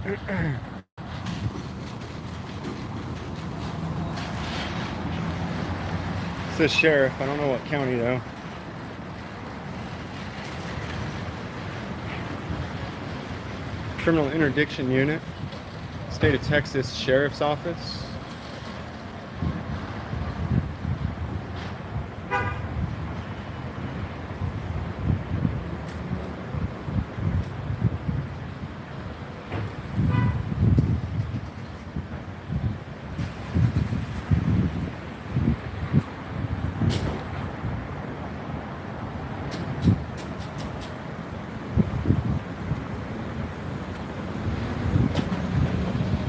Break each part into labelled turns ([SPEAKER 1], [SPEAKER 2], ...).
[SPEAKER 1] It says sheriff. I don't know what county though. Criminal Interdiction Unit, State of Texas Sheriff's Office.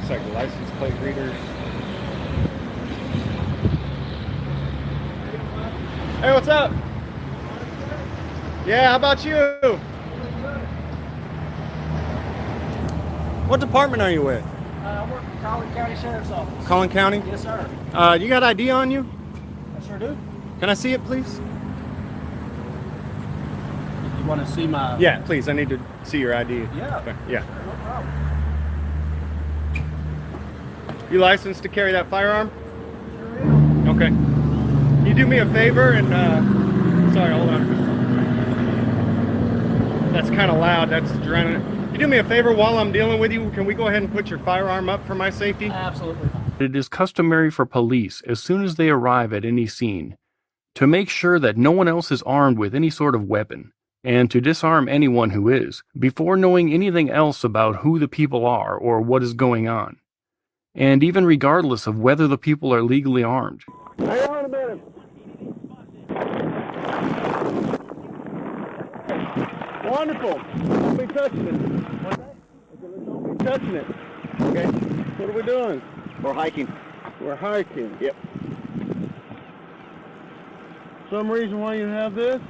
[SPEAKER 1] Like license plate readers. Hey, what's up? Yeah, how about you? What department are you with?
[SPEAKER 2] I work for Collin County Sheriff's Office.
[SPEAKER 1] Collin County?
[SPEAKER 2] Yes, sir.
[SPEAKER 1] You got ID on you?
[SPEAKER 2] I sure do.
[SPEAKER 1] Can I see it, please?
[SPEAKER 2] You want to see my...
[SPEAKER 1] Yeah, please. I need to see your ID.
[SPEAKER 2] Yeah.
[SPEAKER 1] Okay. Yeah.
[SPEAKER 2] Sure, no problem.
[SPEAKER 1] You licensed to carry that firearm?
[SPEAKER 2] Sure am.
[SPEAKER 1] Okay. Can you do me a favor and, sorry, hold on. That's kind of loud. That's drowning it. Can you do me a favor while I'm dealing with you? Can we go ahead and put your firearm up for my safety?
[SPEAKER 2] Absolutely.
[SPEAKER 3] It is customary for police, as soon as they arrive at any scene, to make sure that no one else is armed with any sort of weapon, and to disarm anyone who is, before knowing anything else about who the people are or what is going on, and even regardless of whether the people are legally armed.
[SPEAKER 1] Hang on a minute. Wonderful. Don't be touching it. Don't be touching it. Okay. What are we doing?
[SPEAKER 4] We're hiking.
[SPEAKER 1] We're hiking.
[SPEAKER 4] Yep.
[SPEAKER 1] Some reason why you have this?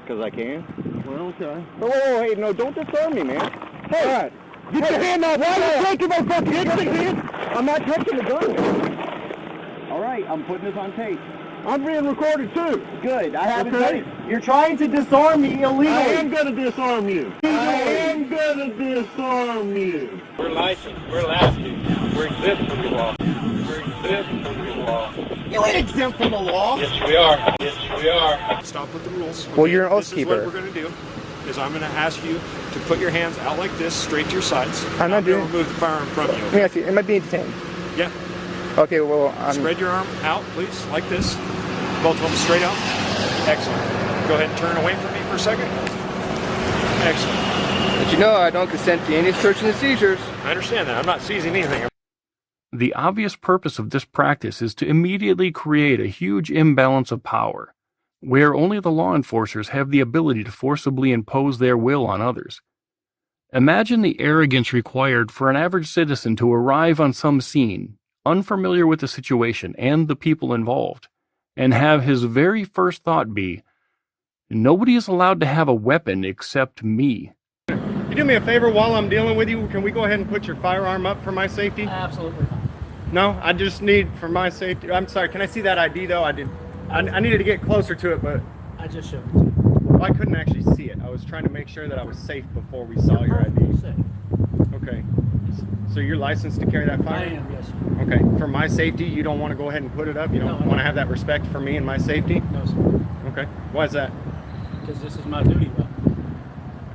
[SPEAKER 4] Because I can.
[SPEAKER 1] Well, okay.
[SPEAKER 4] Oh, hey, no, don't disarm me, man. Hey,
[SPEAKER 1] All right.
[SPEAKER 4] get your hand out. Why are you taking my fucking gun? I'm not touching the gun. All right, I'm putting this on tape.
[SPEAKER 1] I'm being recorded too.
[SPEAKER 4] Good, I haven't
[SPEAKER 1] Okay.
[SPEAKER 4] done it. You're trying to disarm me illegally.
[SPEAKER 1] I am going to disarm you. I am going to disarm you.
[SPEAKER 5] We're licensed. We're allowed to. We're exempt from the law. We're exempt from the law.
[SPEAKER 4] You ain't exempt from the law.
[SPEAKER 5] Yes, we are. Yes, we are.
[SPEAKER 6] Stop with the rules.
[SPEAKER 1] Well, you're an oath
[SPEAKER 6] This is
[SPEAKER 1] keeper.
[SPEAKER 6] what we're going to do. Is I'm going to ask you to put your hands out like this, straight to your sides.
[SPEAKER 1] I'm not doing-
[SPEAKER 6] Remove the firearm from you.
[SPEAKER 1] Let me ask you, am I being detained?
[SPEAKER 6] Yeah.
[SPEAKER 1] Okay, well, I'm...
[SPEAKER 6] Spread your arm out, please, like this. Both of them straight out. Excellent. Go ahead and turn away from me for a second. Excellent.
[SPEAKER 1] But you know I don't consent to any search and seizures.
[SPEAKER 6] I understand that. I'm not seizing anything.
[SPEAKER 3] The obvious purpose of this practice is to immediately create a huge imbalance of power, where only the law enforcers have the ability to forcibly impose their will on others. Imagine the arrogance required for an average citizen to arrive on some scene, unfamiliar with the situation and the people involved, and have his very first thought be, "Nobody is allowed to have a weapon except me."
[SPEAKER 1] You do me a favor while I'm dealing with you, can we go ahead and put your firearm up for my safety?
[SPEAKER 2] Absolutely.
[SPEAKER 1] No, I just need for my safety. I'm sorry, can I see that ID though? I needed to get closer to it, but
[SPEAKER 2] I just showed it to you.
[SPEAKER 1] I couldn't actually see it. I was trying to make sure that I was safe before we saw your
[SPEAKER 2] Perfectly
[SPEAKER 1] ID.
[SPEAKER 2] safe.
[SPEAKER 1] Okay. So you're licensed to carry that
[SPEAKER 2] I
[SPEAKER 1] firearm?
[SPEAKER 2] am, yes, sir.
[SPEAKER 1] Okay. For my safety, you don't want to go ahead and put it up? You don't
[SPEAKER 2] No, I
[SPEAKER 1] want
[SPEAKER 2] don't.
[SPEAKER 1] to have that respect for me and my safety?
[SPEAKER 2] No, sir.
[SPEAKER 1] Okay. Why is that?
[SPEAKER 2] Because this is my duty weapon.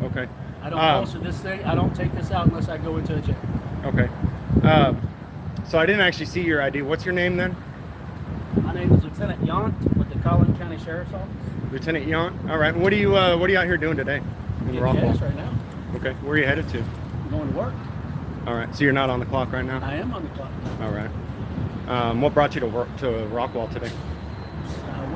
[SPEAKER 1] Okay.
[SPEAKER 2] I don't holster this thing. I don't take this out unless I go into a jail.
[SPEAKER 1] Okay. So I didn't actually see your ID. What's your name then?
[SPEAKER 2] My name is Lieutenant Yount with the Collin County Sheriff's Office.
[SPEAKER 1] Lieutenant Yount. All right. What are you out here doing today? In
[SPEAKER 2] Getting
[SPEAKER 1] Rockwall?
[SPEAKER 2] gas right now.
[SPEAKER 1] Okay. Where are you headed to?
[SPEAKER 2] I'm going to work.
[SPEAKER 1] All right. So you're not on the clock right now?
[SPEAKER 2] I am on the clock.
[SPEAKER 1] All right. What brought you to work to Rockwall today?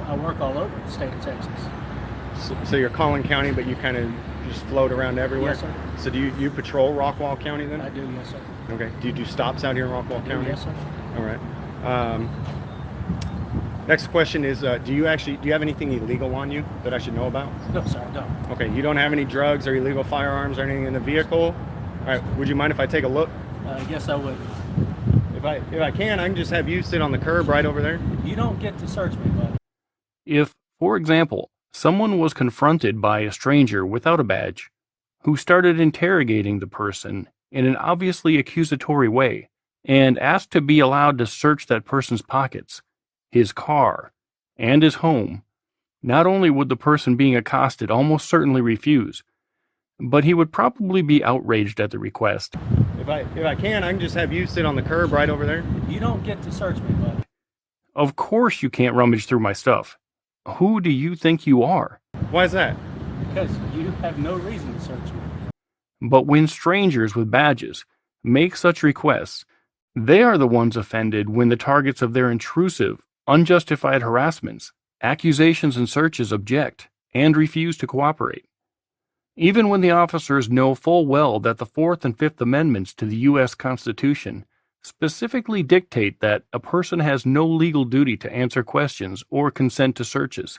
[SPEAKER 2] I work all over the state of Texas.
[SPEAKER 1] So you're Collin County, but you kind of just float around everywhere?
[SPEAKER 2] Yes, sir.
[SPEAKER 1] So do you patrol Rockwall County then?
[SPEAKER 2] I do, yes, sir.
[SPEAKER 1] Okay. Do you do stops out here in Rockwall County?
[SPEAKER 2] Yes, sir.
[SPEAKER 1] All right. Next question is, do you have anything illegal on you that I should know about?
[SPEAKER 2] No, sir, I don't.
[SPEAKER 1] Okay. You don't have any drugs or illegal firearms or anything in the vehicle? All right. Would you mind if I take a look?
[SPEAKER 2] Yes, I would.
[SPEAKER 1] If I can just have you sit on the curb right over there.
[SPEAKER 2] You don't get to search me, bud.
[SPEAKER 3] If, for example, someone was confronted by a stranger without a badge, who started interrogating the person in an obviously accusatory way and asked to be allowed to search that person's pockets, his car, and his home, not only would the person being accosted almost certainly refuse, but he would probably be outraged at the request.
[SPEAKER 1] If I can, I can just have you sit on the curb right over there.
[SPEAKER 2] You don't get to search me, bud.
[SPEAKER 3] Of course you can't rummage through my stuff. Who do you think you are?
[SPEAKER 1] Why is that?
[SPEAKER 2] Because you have no reason to search me.
[SPEAKER 3] But when strangers with badges make such requests, they are the ones offended when the targets of their intrusive, unjustified harassments, accusations, and searches object and refuse to cooperate. Even when the officers know full well that the Fourth and Fifth Amendments to the U.S. Constitution specifically dictate that a person has no legal duty to answer questions or consent to searches.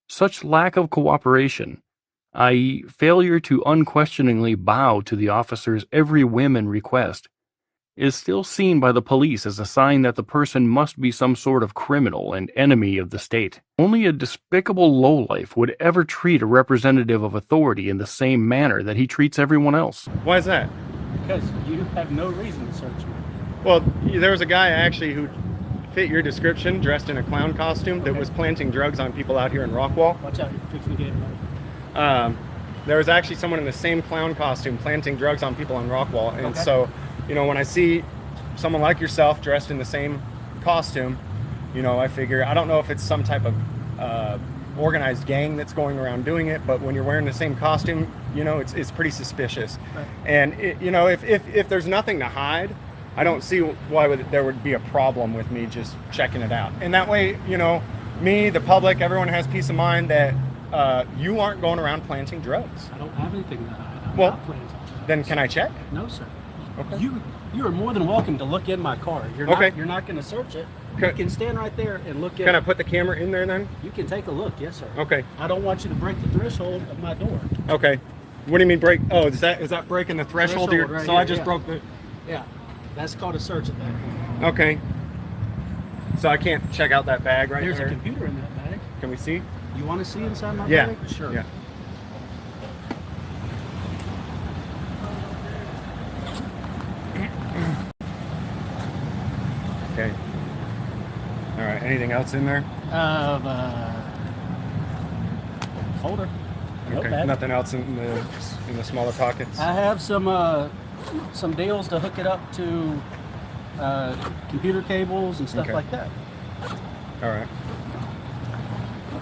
[SPEAKER 3] Such lack of cooperation, i.e., failure to unquestioningly bow to the officer's every whim and request, is still seen by the police as a sign that the person must be some sort of criminal and enemy of the state. Only a despicable lowlife would ever treat a representative of authority in the same manner that he treats everyone else.
[SPEAKER 1] Why is that?
[SPEAKER 2] Because you have no reason to search me.
[SPEAKER 1] Well, there was a guy actually who fit your description, dressed in a clown costume, that was planting drugs on people out here in Rockwall.
[SPEAKER 2] Watch out, you're fixing to get it.
[SPEAKER 1] There was actually someone in the same clown costume planting drugs on people on Rockwall, and so, you know, when I see someone like yourself dressed in the same costume, you know, I figure, I don't know if it's some type of organized gang that's going around doing it, but when you're wearing the same costume, you know, it's pretty suspicious. Right. And you know, if there's nothing to hide, I don't see why there would be a problem with me just checking it out. And that way, you know, me, the public, everyone has peace of mind that you aren't going around planting drugs.
[SPEAKER 2] I don't have anything to hide. I'm
[SPEAKER 1] Well,
[SPEAKER 2] not planting drugs.
[SPEAKER 1] Then can I check?
[SPEAKER 2] No, sir.
[SPEAKER 1] Okay.
[SPEAKER 2] You are more than welcome to look in my car. You're not going to search it. You can stand right there and look at it.
[SPEAKER 1] Can I put the camera in there then?
[SPEAKER 2] You can take a look, yes, sir.
[SPEAKER 1] Okay.
[SPEAKER 2] I don't want you to break the threshold of my door.
[SPEAKER 1] Okay. What do you mean break? Oh, is that breaking the threshold?
[SPEAKER 2] Right
[SPEAKER 1] so
[SPEAKER 2] here,
[SPEAKER 1] I just broke the.
[SPEAKER 2] Yeah, that's called a search at that point.
[SPEAKER 1] Okay. So I can't check out that bag right there?
[SPEAKER 2] There's a computer in that bag.
[SPEAKER 1] Can we see?
[SPEAKER 2] You want to see inside my
[SPEAKER 1] Yeah.
[SPEAKER 2] bag? Sure.
[SPEAKER 1] Yeah. Okay. All right. Anything else in there?
[SPEAKER 2] Folder.
[SPEAKER 1] Okay.
[SPEAKER 2] Notepad.
[SPEAKER 1] Nothing else in the smaller pockets.
[SPEAKER 2] I have some deals to hook it up to computer cables and stuff
[SPEAKER 1] Okay.
[SPEAKER 2] like that.
[SPEAKER 1] All right.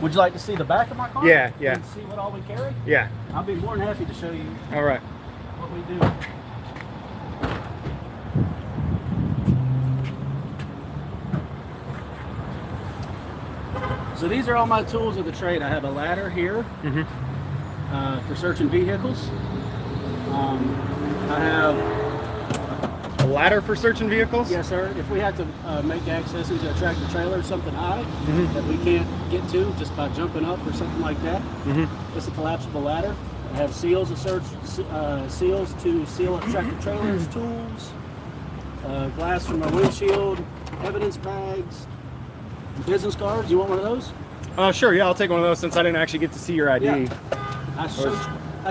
[SPEAKER 2] Would you like to see the back of my car?
[SPEAKER 1] Yeah, yeah.
[SPEAKER 2] And see what all we carry?
[SPEAKER 1] Yeah.
[SPEAKER 2] I'll be more than happy to show you
[SPEAKER 1] All right.
[SPEAKER 2] what we do. So these are all my tools of the trade. I have a ladder here for searching vehicles. I have
[SPEAKER 1] A ladder for searching vehicles?
[SPEAKER 2] yes, sir. If we have to make access into a tractor trailer, something high that we can't get to just by jumping up or something like that, it's a collapsible ladder. I have seals to seals to seal up tractor trailers, tools, glass from my windshield, evidence bags, business cards. You want one of those?
[SPEAKER 1] Sure. Yeah, I'll take one of those since I didn't actually get to see your ID.
[SPEAKER 2] Yeah. I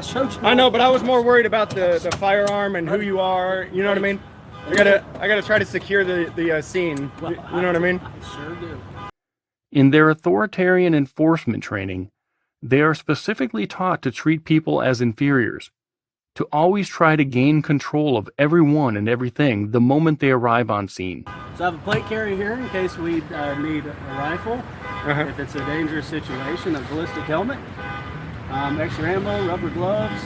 [SPEAKER 2] showed you.
[SPEAKER 1] I know, but I was more worried about the firearm and who you are. You know what I mean? I gotta try to secure the scene.
[SPEAKER 2] Well,
[SPEAKER 1] you know what I mean?
[SPEAKER 2] I sure do.
[SPEAKER 3] In their authoritarian enforcement training, they are specifically taught to treat people as inferiors, to always try to gain control of everyone and everything the moment they arrive on scene.
[SPEAKER 2] So I have a plate carrier here in case we need a rifle, if it's a dangerous situation, a ballistic helmet, extra ammo, rubber gloves,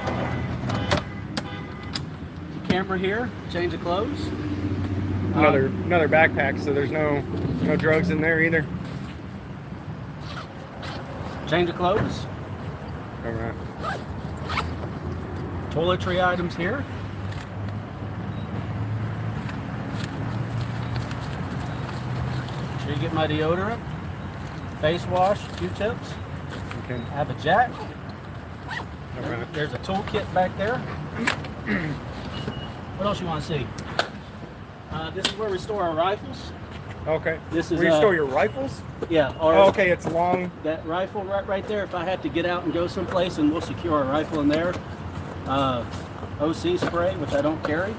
[SPEAKER 2] a camera here, change of clothes.
[SPEAKER 1] Another backpack, so there's no drugs in there either.
[SPEAKER 2] Change of clothes.
[SPEAKER 1] All right.
[SPEAKER 2] Toiletry items here. Make sure you get my deodorant, face wash, Q-tips.
[SPEAKER 1] Okay.
[SPEAKER 2] I have a jack.
[SPEAKER 1] All right.
[SPEAKER 2] There's a toolkit back there. What else you want to see? This is where we store our rifles.
[SPEAKER 1] Okay.
[SPEAKER 2] This is
[SPEAKER 1] where you store your rifles?
[SPEAKER 2] Yeah. Or
[SPEAKER 1] Oh, okay. It's long.
[SPEAKER 2] that rifle right there. If I had to get out and go someplace, and we'll secure our rifle in there. OC spray, which I don't carry.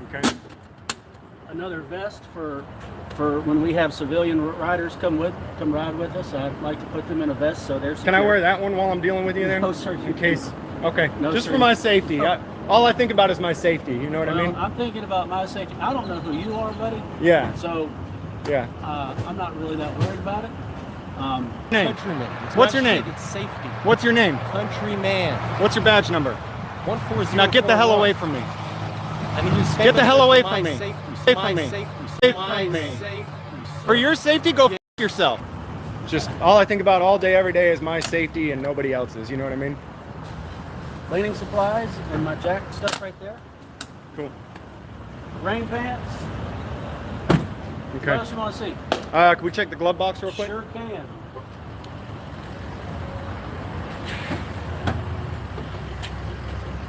[SPEAKER 1] Okay.
[SPEAKER 2] Another vest for when we have civilian riders come ride with us. I'd like to put them in a vest so they're secure.
[SPEAKER 1] Can I wear that one while I'm dealing with you then?
[SPEAKER 2] No, sir.
[SPEAKER 1] In case. Okay.
[SPEAKER 2] No,
[SPEAKER 1] just
[SPEAKER 2] sir.
[SPEAKER 1] for my safety.
[SPEAKER 2] Oh.
[SPEAKER 1] All I think about is my safety. You know what I mean?
[SPEAKER 2] I'm thinking about my safety. I don't know who you are, buddy.
[SPEAKER 1] Yeah.
[SPEAKER 2] So
[SPEAKER 1] Yeah.
[SPEAKER 2] I'm not really that worried about it.
[SPEAKER 1] Name.
[SPEAKER 7] Countryman. It's
[SPEAKER 1] What's
[SPEAKER 7] not
[SPEAKER 1] your name?
[SPEAKER 7] shit, It's safety.
[SPEAKER 1] What's your name?
[SPEAKER 7] Countryman.
[SPEAKER 1] What's your badge number?
[SPEAKER 7] 140.
[SPEAKER 1] Now get the hell away from me.
[SPEAKER 7] I need you to
[SPEAKER 1] Get the hell away
[SPEAKER 7] for
[SPEAKER 1] from
[SPEAKER 7] my
[SPEAKER 1] me.
[SPEAKER 7] Safety.
[SPEAKER 1] Away
[SPEAKER 7] My
[SPEAKER 1] from me.
[SPEAKER 7] Safety.
[SPEAKER 1] Away
[SPEAKER 7] My
[SPEAKER 1] from me.
[SPEAKER 7] safety.
[SPEAKER 1] For your safety, go f yourself. Just all I think about all day, every day is my safety and nobody else's. You know what I mean?
[SPEAKER 2] Cleaning supplies and my jacket stuff right there.
[SPEAKER 1] Cool.
[SPEAKER 2] Rain pants. What
[SPEAKER 1] Okay.
[SPEAKER 2] else you want to see?
[SPEAKER 1] Can we check the glove box real quick?
[SPEAKER 2] Sure can.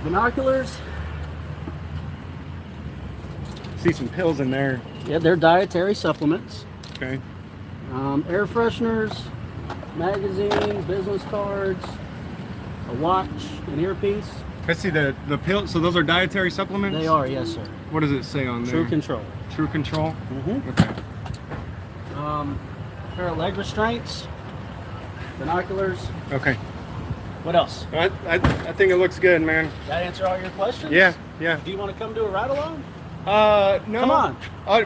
[SPEAKER 2] Binoculars.
[SPEAKER 1] See some pills in there.
[SPEAKER 2] Yeah, they're dietary supplements.
[SPEAKER 1] Okay.
[SPEAKER 2] Air fresheners, magazines, business cards, a watch, an earpiece.
[SPEAKER 1] Let's see the pill. So those are dietary supplements.
[SPEAKER 2] They are, yes, sir.
[SPEAKER 1] What does it say on there?
[SPEAKER 2] True Control.
[SPEAKER 1] True Control.
[SPEAKER 2] Mm-hmm.
[SPEAKER 1] Okay.
[SPEAKER 2] Pair of leg restraints, binoculars.
[SPEAKER 1] Okay.
[SPEAKER 2] What else?
[SPEAKER 1] I think it looks good, man.
[SPEAKER 2] That answer all your questions?
[SPEAKER 1] Yeah. Yeah.
[SPEAKER 2] Do you want to come do a ride along?
[SPEAKER 1] No.
[SPEAKER 2] Come on.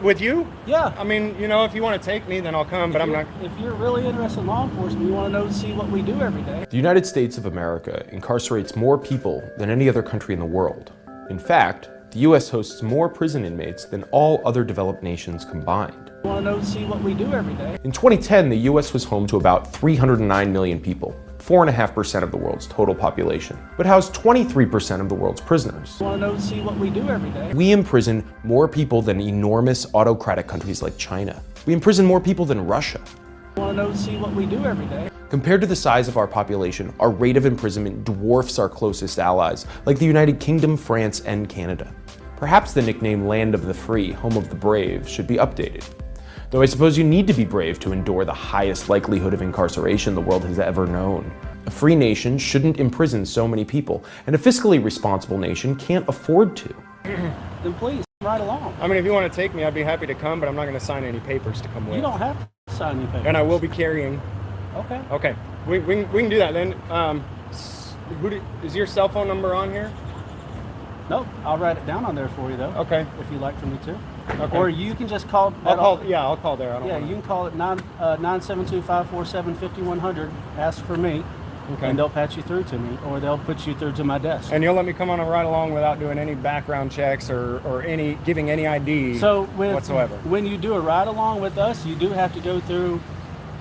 [SPEAKER 1] With you?
[SPEAKER 2] Yeah.
[SPEAKER 1] I mean, you know, if you want to take me, then I'll come. But I'm not.
[SPEAKER 2] If you're really interested in law enforcement, you want to see what we do every day.
[SPEAKER 8] The United States of America incarcerates more people than any other country in the world. In fact, the U.S. hosts more prison inmates than all other developed nations combined.
[SPEAKER 2] You want to see what we do every day.
[SPEAKER 8] In 2010, the U.S. was home to about 309 million people, 4.5% of the world's total population, but housed 23% of the world's prisoners.
[SPEAKER 2] You want to see what we do every day.
[SPEAKER 8] We imprison more people than enormous autocratic countries like China. We imprison more people than Russia.
[SPEAKER 2] You want to see what we do every day.
[SPEAKER 8] Compared to the size of our population, our rate of imprisonment dwarfs our closest allies, like the United Kingdom, France, and Canada. Perhaps the nickname Land of the Free, Home of the Brave, should be updated. Though I suppose you need to be brave to endure the highest likelihood of incarceration the world has ever known. A free nation shouldn't imprison so many people, and a fiscally responsible nation can't afford to.
[SPEAKER 2] Then please, ride along.
[SPEAKER 1] I mean, if you want to take me, I'd be happy to come, but I'm not going to sign any papers to come with.
[SPEAKER 2] You don't have to sign any papers.
[SPEAKER 1] And I will be carrying.
[SPEAKER 2] Okay.
[SPEAKER 1] Okay. We can do that then. Is your cell phone number on here?
[SPEAKER 2] Nope. I'll write it down on there for you, though.
[SPEAKER 1] Okay.
[SPEAKER 2] If you'd like for me to.
[SPEAKER 1] Okay.
[SPEAKER 2] Or you can just call.
[SPEAKER 1] I'll call. Yeah, I'll call there. I don't
[SPEAKER 2] Yeah,
[SPEAKER 1] wanna...
[SPEAKER 2] you can call it 972-547-5100. Ask for me,
[SPEAKER 1] Okay.
[SPEAKER 2] and they'll patch you through to me, or they'll put you through to my desk.
[SPEAKER 1] And you'll let me come on a ride along without doing any background checks or any giving any ID whatsoever.
[SPEAKER 2] When you do a ride along with us, you do have to go through.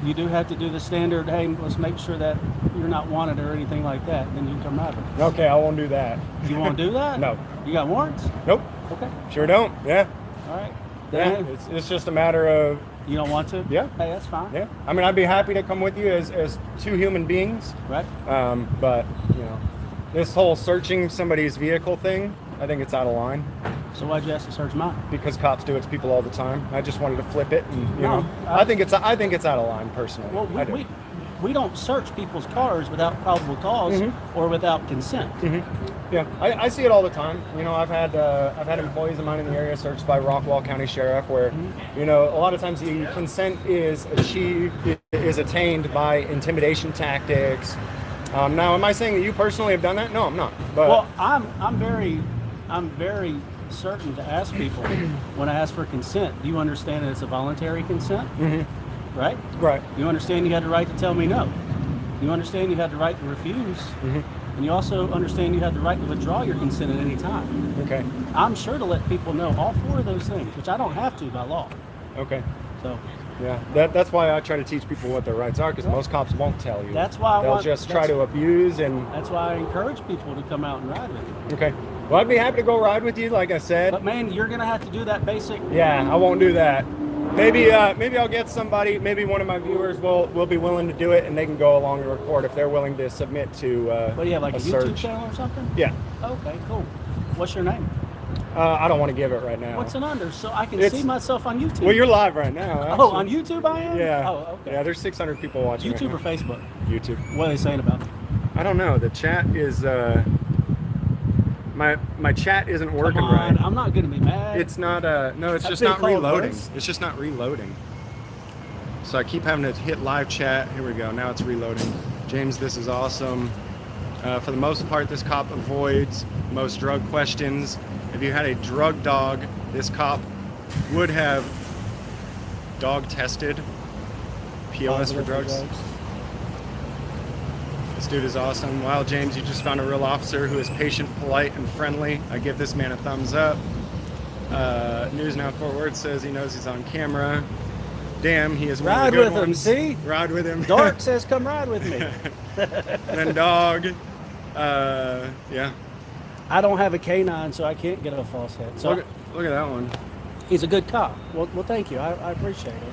[SPEAKER 2] You do have to do the standard. Hey, let's make sure that you're not wanted or anything like that. Then you can come ride with us.
[SPEAKER 1] Okay, I won't do that.
[SPEAKER 2] You won't do that?
[SPEAKER 1] No.
[SPEAKER 2] You got warrants?
[SPEAKER 1] Nope.
[SPEAKER 2] Okay.
[SPEAKER 1] Sure don't. Yeah.
[SPEAKER 2] All right.
[SPEAKER 1] Yeah.
[SPEAKER 2] Then
[SPEAKER 1] It's just a matter of.
[SPEAKER 2] you don't want to?
[SPEAKER 1] Yeah.
[SPEAKER 2] Hey, that's fine.
[SPEAKER 1] Yeah. I mean, I'd be happy to come with you as two human beings.
[SPEAKER 2] Right.
[SPEAKER 1] But you know, this whole searching somebody's vehicle thing, I think it's out of line.
[SPEAKER 2] So why'd you ask to search mine?
[SPEAKER 1] Because cops do it to people all the time. I just wanted to flip it, and you
[SPEAKER 2] No,
[SPEAKER 1] know, I think it's out of line personally.
[SPEAKER 2] Well,
[SPEAKER 1] I do.
[SPEAKER 2] we don't search people's cars without probable cause
[SPEAKER 1] Mm-hmm.
[SPEAKER 2] or without consent.
[SPEAKER 1] Yeah, I see it all the time. You know, I've had employees of mine in the area searched by Rockwall County Sheriff, where you know a lot of times the consent is attained by intimidation tactics. Now, am I saying that you personally have done that? No, I'm not. But
[SPEAKER 2] Well, I'm very certain to ask people when I ask for consent. Do you understand that it's a voluntary consent? Right?
[SPEAKER 1] right.
[SPEAKER 2] You understand you had the right to tell me no. You understand you had the right to refuse. And you also understand you have the right to withdraw your consent at any time.
[SPEAKER 1] Okay.
[SPEAKER 2] I'm sure to let people know all four of those things, which I don't have to by law.
[SPEAKER 1] Okay.
[SPEAKER 2] So
[SPEAKER 1] Yeah, that's why I try to teach people what their rights are, because most cops won't tell you.
[SPEAKER 2] That's why
[SPEAKER 1] they'll just try to abuse and.
[SPEAKER 2] that's why I encourage people to come out and ride with me.
[SPEAKER 1] Okay. Well, I'd be happy to go ride with you, like I said.
[SPEAKER 2] But man, you're gonna have to do that basic.
[SPEAKER 1] Yeah, I won't do that. Maybe I'll get somebody. Maybe one of my viewers will be willing to do it, and they can go along and record if they're willing to submit to.
[SPEAKER 2] What do you have, like a YouTube
[SPEAKER 1] search.
[SPEAKER 2] channel or something?
[SPEAKER 1] Yeah.
[SPEAKER 2] Okay, cool. What's your name?
[SPEAKER 1] I don't want to give it right now.
[SPEAKER 2] What's an under so I can
[SPEAKER 1] It's-
[SPEAKER 2] see myself on YouTube?
[SPEAKER 1] Well, you're live right now.
[SPEAKER 2] Oh,
[SPEAKER 1] actually.
[SPEAKER 2] on YouTube I am?
[SPEAKER 1] Yeah.
[SPEAKER 2] Oh, okay.
[SPEAKER 1] Yeah, there's 600 people watching.
[SPEAKER 2] YouTube or
[SPEAKER 1] right
[SPEAKER 2] Facebook?
[SPEAKER 1] now. YouTube.
[SPEAKER 2] What are they saying about me?
[SPEAKER 1] I don't know. The chat is my chat isn't working
[SPEAKER 2] Come on,
[SPEAKER 1] right.
[SPEAKER 2] I'm not gonna be mad.
[SPEAKER 1] It's not no, it's
[SPEAKER 2] I've
[SPEAKER 1] just
[SPEAKER 2] been
[SPEAKER 1] not
[SPEAKER 2] called
[SPEAKER 1] reloading.
[SPEAKER 2] worse.
[SPEAKER 1] It's just not reloading. So I keep having to hit live chat. Here we go. Now it's reloading. James, this is awesome. For the most part, this cop avoids most drug questions. If you had a drug dog, this cop would have dog tested POS for drugs. This dude is awesome. Wow, James, you just found a real officer who is patient, polite, and friendly. I give this man a thumbs up. News Now Fort Worth says he knows he's on camera. Damn, he is one
[SPEAKER 2] Ride
[SPEAKER 1] of the good
[SPEAKER 2] with him,
[SPEAKER 1] ones.
[SPEAKER 2] see?
[SPEAKER 1] Ride with him.
[SPEAKER 2] Dark says, "Come ride with me."
[SPEAKER 1] Then dog. Yeah.
[SPEAKER 2] I don't have a canine, so I can't get a false head. So
[SPEAKER 1] Look at that one.
[SPEAKER 2] he's a good cop. Well, thank you. I appreciate it.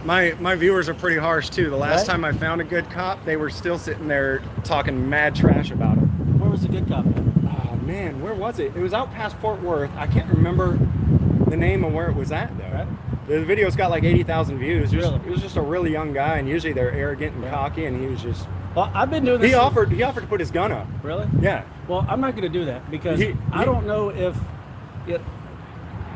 [SPEAKER 1] My viewers are pretty harsh too. The last
[SPEAKER 2] Right?
[SPEAKER 1] time I found a good cop, they were still sitting there talking mad trash about him.
[SPEAKER 2] Where was the good cop?
[SPEAKER 1] Oh man, where was it? It was out past Fort Worth. I can't remember the name of where it was at though.
[SPEAKER 2] Right.
[SPEAKER 1] The video's got like 80,000 views.
[SPEAKER 2] Really?
[SPEAKER 1] It was just a really young guy, and usually they're arrogant and cocky, and he was just.
[SPEAKER 2] Well, I've been doing this.
[SPEAKER 1] He offered to put his gun up.
[SPEAKER 2] Really?
[SPEAKER 1] Yeah.
[SPEAKER 2] Well, I'm not going to do that because I don't know if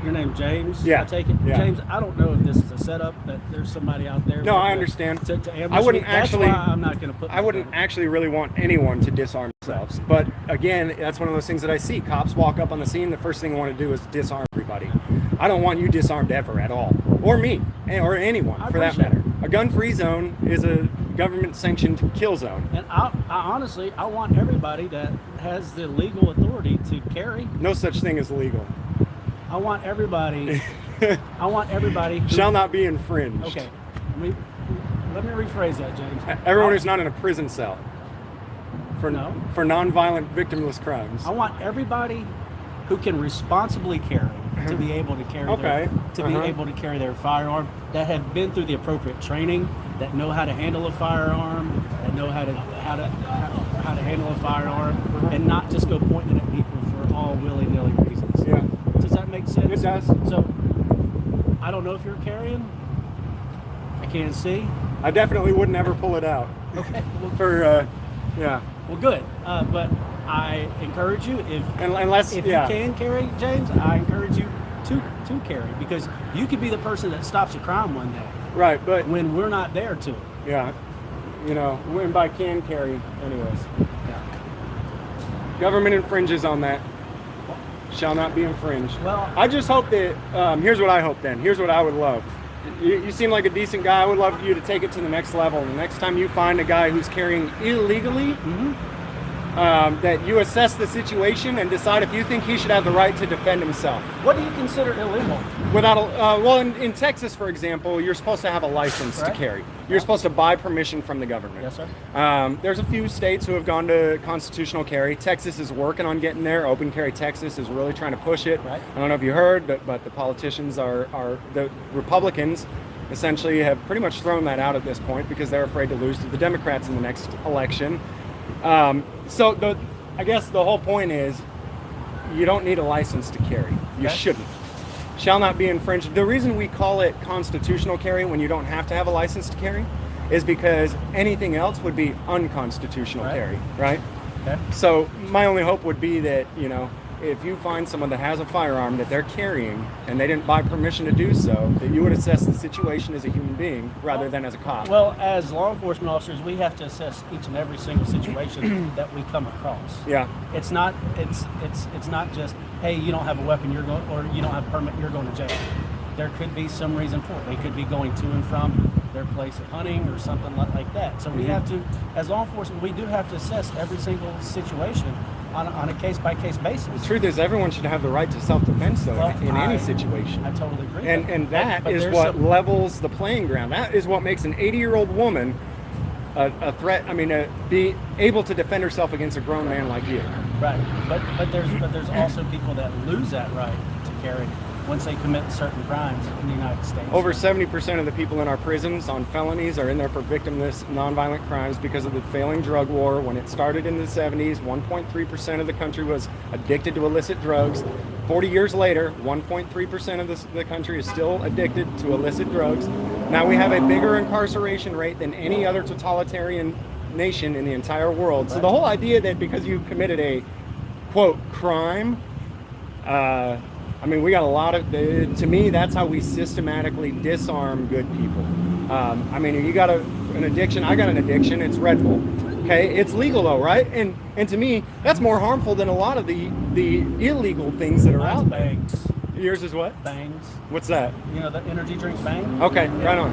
[SPEAKER 2] your name James.
[SPEAKER 1] Yeah.
[SPEAKER 2] I take it.
[SPEAKER 1] Yeah.
[SPEAKER 2] James. I don't know if this is a setup that there's somebody out there.
[SPEAKER 1] No, I understand.
[SPEAKER 2] To ambush
[SPEAKER 1] I wouldn't
[SPEAKER 2] me. That's
[SPEAKER 1] actually.
[SPEAKER 2] why I'm not going to put.
[SPEAKER 1] I wouldn't actually really want anyone to disarm themselves. But again, that's one of those things that I see. Cops walk up on the scene. The first thing they want to do is disarm everybody. I don't want you disarmed ever at all, or me, or anyone for that
[SPEAKER 2] appreciate
[SPEAKER 1] matter. A gun-free zone is a government-sanctioned kill zone.
[SPEAKER 2] And I honestly, I want everybody that has the legal authority to carry.
[SPEAKER 1] No such thing as legal.
[SPEAKER 2] I want everybody. I want everybody. Who,
[SPEAKER 1] Shall not be infringed.
[SPEAKER 2] Okay. Let me rephrase that, James.
[SPEAKER 1] Everyone who's not in a prison cell for non-violent victimless crimes.
[SPEAKER 2] I want everybody who can responsibly carry to be able to carry able to carry their firearm, that have been through the appropriate training, that know how to handle a firearm, that know how to handle a firearm, and not just go pointing at people for all willy-nilly reasons.
[SPEAKER 1] Yeah.
[SPEAKER 2] Does that make sense?
[SPEAKER 1] It does.
[SPEAKER 2] So I don't know if you're carrying. I can't see.
[SPEAKER 1] I definitely wouldn't ever pull it out.
[SPEAKER 2] Okay.
[SPEAKER 1] For yeah.
[SPEAKER 2] Well, good. But I encourage you,
[SPEAKER 1] Unless
[SPEAKER 2] if you can carry, James, I encourage you to carry, because you could be the person that stops a crime one day
[SPEAKER 1] Right, but
[SPEAKER 2] when we're not there to.
[SPEAKER 1] yeah, when by can carry, anyways.
[SPEAKER 2] Yeah.
[SPEAKER 1] Government infringes on that. Shall not be infringed.
[SPEAKER 2] Well,
[SPEAKER 1] I just hope that, here's what I hope then. Here's what I would love. You seem like a decent guy. I would love you to take it to the next level. The next time you find a guy who's carrying illegally, that you assess the situation and decide if you think he should have the right to defend himself.
[SPEAKER 2] what do you consider illegal?
[SPEAKER 1] Without well, in Texas, for example, you're supposed to have a license to
[SPEAKER 2] Right.
[SPEAKER 1] carry. You're supposed to buy permission from the government.
[SPEAKER 2] Yes, sir.
[SPEAKER 1] There's a few states who have gone to constitutional carry. Texas is working on getting there. Open Carry Texas is really trying to push it.
[SPEAKER 2] Right.
[SPEAKER 1] I don't know if you heard, but the politicians are the Republicans essentially have pretty much thrown that out at this point because they're afraid to lose to the Democrats in the next election. So I guess the whole point is you don't need a license to carry. You
[SPEAKER 2] Okay.
[SPEAKER 1] shouldn't. Shall not be infringed. The reason we call it constitutional carry when you don't have to have a license to carry is because anything else would be unconstitutional
[SPEAKER 2] Right.
[SPEAKER 1] carry, right?
[SPEAKER 2] Okay.
[SPEAKER 1] So my only hope would be that, if you find someone that has a firearm that they're carrying and they didn't buy permission to do so, that you would assess the situation as a human being rather than as a cop.
[SPEAKER 2] Well, as law enforcement officers, we have to assess each and every single situation that we come across.
[SPEAKER 1] Yeah.
[SPEAKER 2] It's not just, hey, you don't have a weapon, or you don't have a permit, you're going to jail. There could be some reason for it. They could be going to and from their place of hunting or something like that. So we have to, as law enforcement, we do have to assess every single situation on a case-by-case basis.
[SPEAKER 1] The truth is, everyone should have the right to self-defense, though,
[SPEAKER 2] Well,
[SPEAKER 1] in any situation.
[SPEAKER 2] I totally agree.
[SPEAKER 1] And that
[SPEAKER 2] But
[SPEAKER 1] is
[SPEAKER 2] there's
[SPEAKER 1] what
[SPEAKER 2] some-
[SPEAKER 1] levels the playing ground. That is what makes an 80-year-old woman a threat. I mean, be able to defend herself against a grown man like you.
[SPEAKER 2] Right, but there's also people that lose that right to carry once they commit certain crimes in the United States.
[SPEAKER 1] Over 70% of the people in our prisons on felonies are in there for victimless, nonviolent crimes because of the failing drug war. When it started in the 70s, 1.3% of the country was addicted to illicit drugs. 40 years later, 1.3% of the country is still addicted to illicit drugs. Now we have a bigger incarceration rate than any other totalitarian nation in the entire world. So the whole idea that because you committed a quote crime, I mean, we got a lot of, to me, that's how we systematically disarm good people. I mean, you got an addiction, I got an addiction, it's Red Bull. Okay, it's legal though, right? And to me, that's more harmful than a lot of the illegal things that are out there.
[SPEAKER 2] Bangs.
[SPEAKER 1] Yours is what?
[SPEAKER 2] Bangs.
[SPEAKER 1] What's that?
[SPEAKER 2] You know, the energy drink Bang?
[SPEAKER 1] Okay, right on.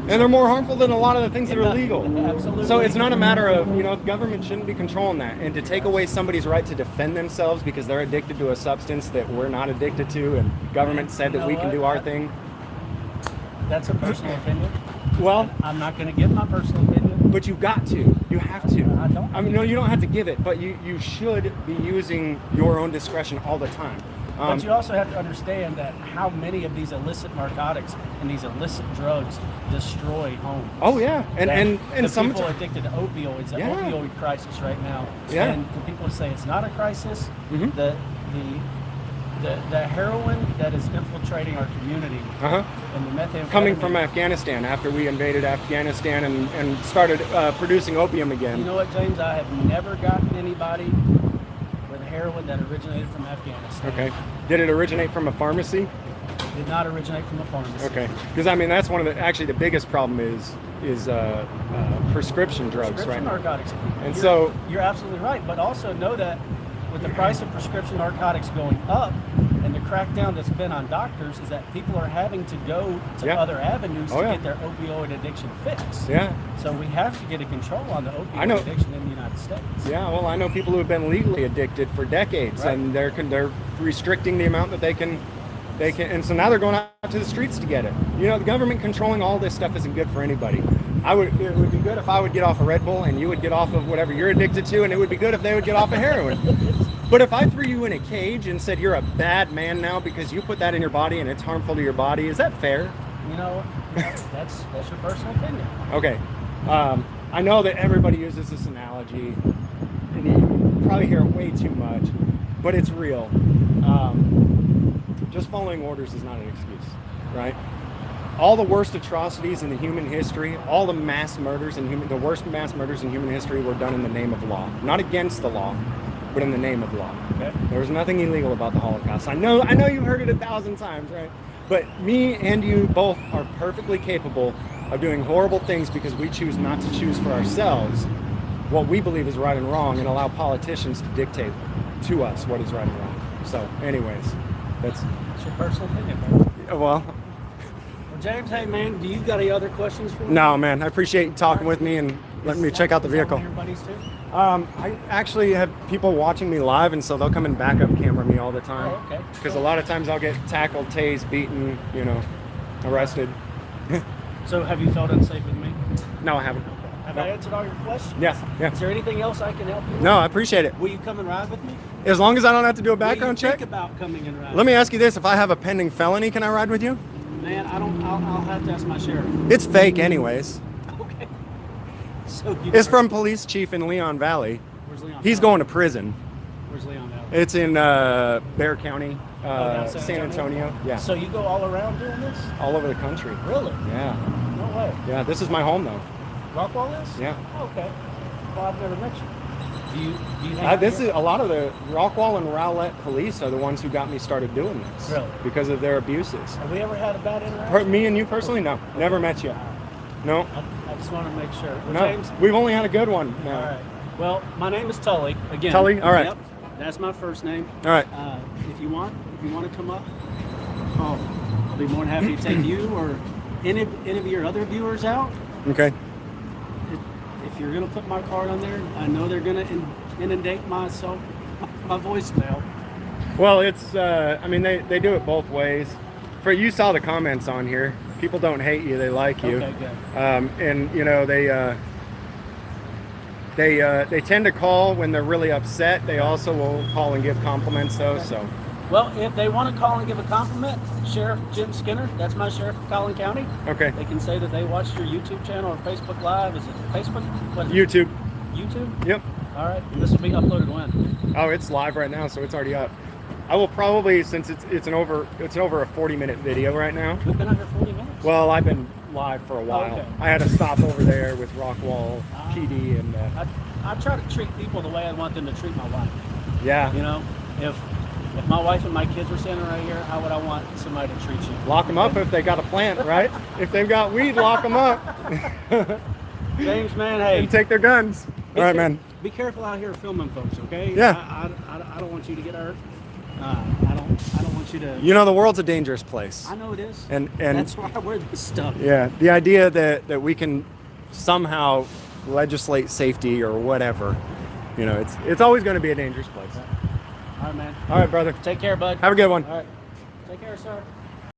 [SPEAKER 1] And they're more harmful than a lot of the things that are legal.
[SPEAKER 2] Absolutely.
[SPEAKER 1] So it's not a matter of, you know, the government shouldn't be controlling that. And to take away somebody's right to defend themselves because they're addicted to a substance that we're not addicted to, and government said that we can do our thing.
[SPEAKER 2] That's a personal opinion.
[SPEAKER 1] Well,
[SPEAKER 2] I'm not going to give my personal opinion.
[SPEAKER 1] but you've got to. You have to.
[SPEAKER 2] I don't.
[SPEAKER 1] I mean, no, you don't have to give it, but you should be using your own discretion all the time.
[SPEAKER 2] But you also have to understand that how many of these illicit narcotics and these illicit drugs destroy homes.
[SPEAKER 1] Oh yeah, and
[SPEAKER 2] the
[SPEAKER 1] some
[SPEAKER 2] people addicted to opioids, the
[SPEAKER 1] Yeah.
[SPEAKER 2] opioid crisis right now.
[SPEAKER 1] Yeah.
[SPEAKER 2] And for people to say it's not a crisis,
[SPEAKER 1] Mhm.
[SPEAKER 2] the heroin that is infiltrating our community
[SPEAKER 1] Uh-huh.
[SPEAKER 2] and the methamphetamine
[SPEAKER 1] Coming from Afghanistan after we invaded Afghanistan and started producing opium again.
[SPEAKER 2] You know what, James? I have never gotten anybody with heroin that originated from Afghanistan.
[SPEAKER 1] Okay. Did it originate from a pharmacy?
[SPEAKER 2] Did not originate from a pharmacy.
[SPEAKER 1] Okay. Because I mean that's one of the actually the biggest problem is prescription drugs
[SPEAKER 2] Prescription
[SPEAKER 1] right now.
[SPEAKER 2] narcotics.
[SPEAKER 1] And
[SPEAKER 2] You're-
[SPEAKER 1] so
[SPEAKER 2] you're absolutely right, but also know that with the price of prescription narcotics going up and the crackdown that's been on doctors is that people are having to go to
[SPEAKER 1] Yeah.
[SPEAKER 2] other avenues
[SPEAKER 1] Oh,
[SPEAKER 2] to
[SPEAKER 1] yeah.
[SPEAKER 2] get their opioid addiction fixed.
[SPEAKER 1] yeah.
[SPEAKER 2] So we have to get a control on the
[SPEAKER 1] I know.
[SPEAKER 2] opioid addiction in the United States.
[SPEAKER 1] Yeah, well, I know people who have been legally addicted for decades,
[SPEAKER 2] Right.
[SPEAKER 1] and they're restricting the amount that they can, and so now they're going out to the streets to get it. You know, the government controlling all this stuff isn't good for anybody. It would be good if I would get off of Red Bull and you would get off of whatever you're addicted to, and it would be good if they would get off of heroin. But if I threw you in a cage and said you're a bad man now because you put that in your body and it's harmful to your body, is that fair?
[SPEAKER 2] You know, that's your personal opinion.
[SPEAKER 1] Okay. I know that everybody uses this analogy, and you probably hear it way too much, but it's real. Just following orders is not an excuse, right? All the worst atrocities in the human history, all the mass murders the worst mass murders in human history were done in the name of law, not against the law, but in the name of law.
[SPEAKER 2] Okay.
[SPEAKER 1] There was nothing illegal about the Holocaust. I know you've heard it 1,000 times, right? But me and you both are perfectly capable of doing horrible things because we choose not to choose for ourselves what we believe is right and wrong and allow politicians to dictate to us what is right and wrong. So, anyways,
[SPEAKER 2] It's your personal opinion, man.
[SPEAKER 1] well,
[SPEAKER 2] Well, James, hey man, do you got any other questions for me?
[SPEAKER 1] no, man, I appreciate you talking with me and letting me check out the
[SPEAKER 2] Is that
[SPEAKER 1] vehicle.
[SPEAKER 2] one of your buddies too?
[SPEAKER 1] I actually have people watching me live, and so they'll come and backup camera me all the time.
[SPEAKER 2] Oh, okay.
[SPEAKER 1] Because a lot of times I'll get tackled, tased, beaten, arrested.
[SPEAKER 2] So have you felt unsafe with me?
[SPEAKER 1] No, I haven't.
[SPEAKER 2] Have
[SPEAKER 1] No.
[SPEAKER 2] I answered all your questions?
[SPEAKER 1] Yeah, yeah.
[SPEAKER 2] Is there anything else I can help you with?
[SPEAKER 1] No, I appreciate it.
[SPEAKER 2] Will you come and ride with me?
[SPEAKER 1] As long as I don't have to do a background
[SPEAKER 2] What do you
[SPEAKER 1] check.
[SPEAKER 2] think about coming and riding?
[SPEAKER 1] Let me ask you this: if I have a pending felony, can I ride with you?
[SPEAKER 2] Man, I'll have to ask my sheriff.
[SPEAKER 1] It's fake, anyways.
[SPEAKER 2] Okay. So
[SPEAKER 1] It's from police chief in Leon Valley.
[SPEAKER 2] Where's Leon?
[SPEAKER 1] He's
[SPEAKER 2] Valley?
[SPEAKER 1] going to prison.
[SPEAKER 2] Where's Leon Valley?
[SPEAKER 1] It's in Bear County,
[SPEAKER 2] down
[SPEAKER 1] San Antonio. Yeah,
[SPEAKER 2] So you go all around doing this?
[SPEAKER 1] all over the country.
[SPEAKER 2] Really?
[SPEAKER 1] Yeah,
[SPEAKER 2] No way.
[SPEAKER 1] yeah. This is my home, though.
[SPEAKER 2] Rockwall is?
[SPEAKER 1] Yeah.
[SPEAKER 2] Okay. Well, I've never met you. Do you hang out
[SPEAKER 1] This
[SPEAKER 2] here?
[SPEAKER 1] is a lot of the Rockwall and Rowlett police are the ones who got me started doing this.
[SPEAKER 2] Really?
[SPEAKER 1] Because of their abuses.
[SPEAKER 2] Have we ever had a bad interaction?
[SPEAKER 1] Me and you personally, no, never met you. No,
[SPEAKER 2] I just want to make sure. Well,
[SPEAKER 1] no.
[SPEAKER 2] James,
[SPEAKER 1] We've only had a good one now.
[SPEAKER 2] all right. Well, my name is Tully. Again.
[SPEAKER 1] Tully? All right.
[SPEAKER 2] Yep. That's my first name.
[SPEAKER 1] All right.
[SPEAKER 2] If you want to come up, I'll be more than happy to take you or any of your other viewers out.
[SPEAKER 1] Okay.
[SPEAKER 2] If you're gonna put my card on there, I know they're gonna inundate my voicemail.
[SPEAKER 1] Well, it's. I mean, they do it both ways. You saw the comments on here. People don't hate you; they like you.
[SPEAKER 2] Okay, good.
[SPEAKER 1] And they tend to call when they're really upset. They also will call and give compliments, though. So.
[SPEAKER 2] Well, if they want to call and give a compliment, Sheriff Jim Skinner, that's my sheriff of Collin County.
[SPEAKER 1] Okay.
[SPEAKER 2] They can say that they watched your YouTube channel or Facebook Live. Is it Facebook? What is it?
[SPEAKER 1] YouTube.
[SPEAKER 2] YouTube?
[SPEAKER 1] Yep.
[SPEAKER 2] All right. And this will be uploaded when?
[SPEAKER 1] Oh, it's live right now, so it's already up. I will probably, since it's over a 40-minute video right now.
[SPEAKER 2] We've been out here 40 minutes.
[SPEAKER 1] Well, I've been live for a while.
[SPEAKER 2] Okay.
[SPEAKER 1] I had to stop over there with Rockwall PD, and
[SPEAKER 2] I try to treat people the way I want them to treat my wife.
[SPEAKER 1] yeah,
[SPEAKER 2] You know, if my wife and my kids were standing right here, how would I want somebody to treat you?
[SPEAKER 1] lock them up if they got a plant, right? If they've got weed, lock them up
[SPEAKER 2] James, man, hey,
[SPEAKER 1] and take their guns. All right, man.
[SPEAKER 2] be careful out here filming folks, okay?
[SPEAKER 1] Yeah.
[SPEAKER 2] I don't want you to get hurt. I don't want you to.
[SPEAKER 1] You know, the world's a dangerous place.
[SPEAKER 2] I know it is.
[SPEAKER 1] And
[SPEAKER 2] that's why I wear this stuff.
[SPEAKER 1] yeah, the idea that we can somehow legislate safety or whatever, you know, it's always going to be a dangerous place.
[SPEAKER 2] All right, man.
[SPEAKER 1] All right, brother.
[SPEAKER 2] Take care, bud.
[SPEAKER 1] Have a good one.
[SPEAKER 2] All right. Take care, sir.